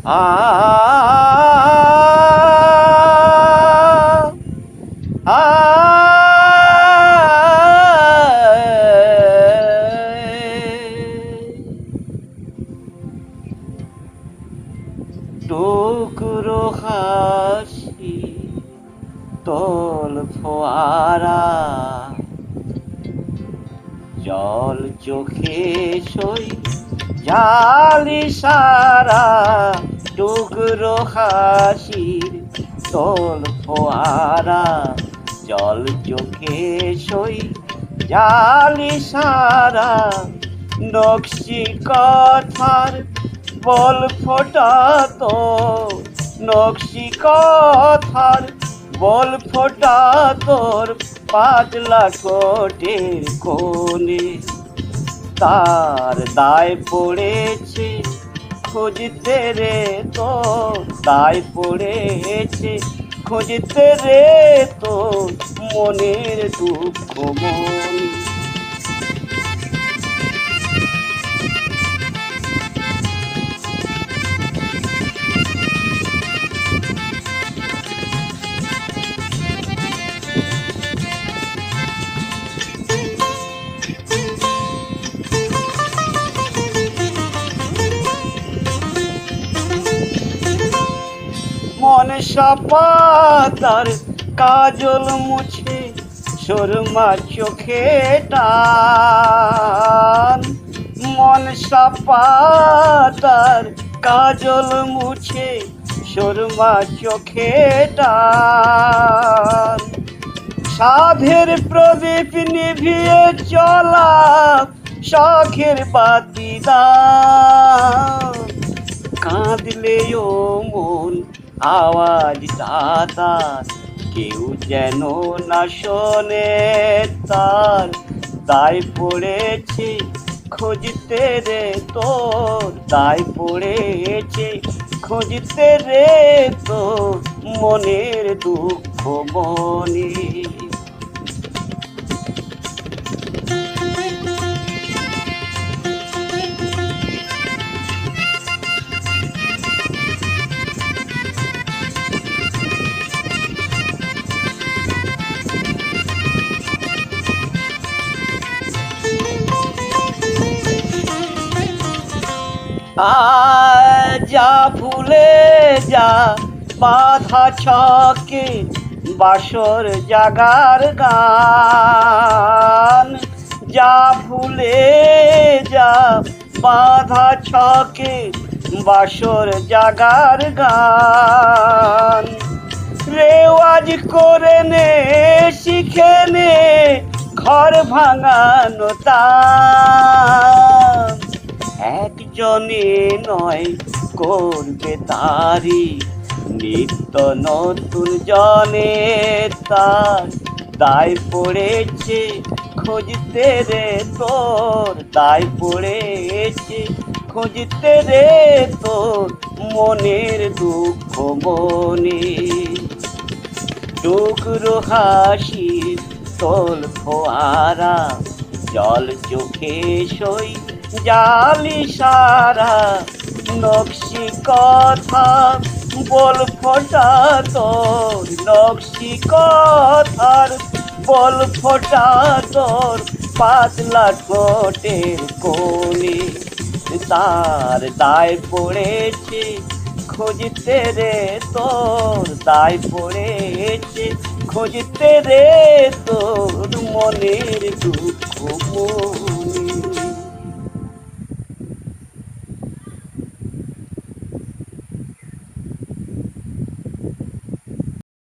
আ আ টুকরো হাসি তোল ফোয়ারা জল চোখে সই জালি সারা টুকরো হাসির তোল ফোয়ারা জল চোখে সই জালি সারা নকশি কথার বল ফোটা তো নকশি কথার বল ফোটা তোর পাতলা কোটের কোণে তার দায় পড়েছে খুঁজতে রে তো দায় পড়েছে খুঁজতে রে তো মনের দুঃখ মন মন সাপাতার কাজল মুছে সুরমা চোখে টান মন সাপাতার কাজল মুছে সুরমা চোখে টান সাধের প্রদীপ নিভিয়ে চলা শখের বাতি দাও কাঁদলে ও মন আওয়াজ তার কেউ যেন না শোনে তার দায় পড়েছে খুঁজতে রে তোর দায় পড়েছে খুঁজতে রে তোর মনের দুঃখ মনে যা ভুলে যা বাধা ছকে বাসর জাগার গান যা ভুলে যা বাধা ছকে বাসর জাগার গান রেওয়াজ করে নে শিখে নে ঘর ভাঙানো তার একজনে নয় করবে তারি নিত্য নতুন জনে তার দায় পড়েছে খুঁজতে রে তোর দায় পড়েছে খুঁজতে রে তোর মনের দুঃখ মনে টুকরো হাসি তোল ফোয়ারা জল চোখে সই জালি সারা নকশি কথা বল ফোটা তোর নকশি কথার বল ফোটা তোর পাতলা ঠোঁটের কোণে তার দায় পড়েছে খুঁজতে রে তোর দায় পড়েছে খুঁজতে রে তোর মনের দুঃখ মনে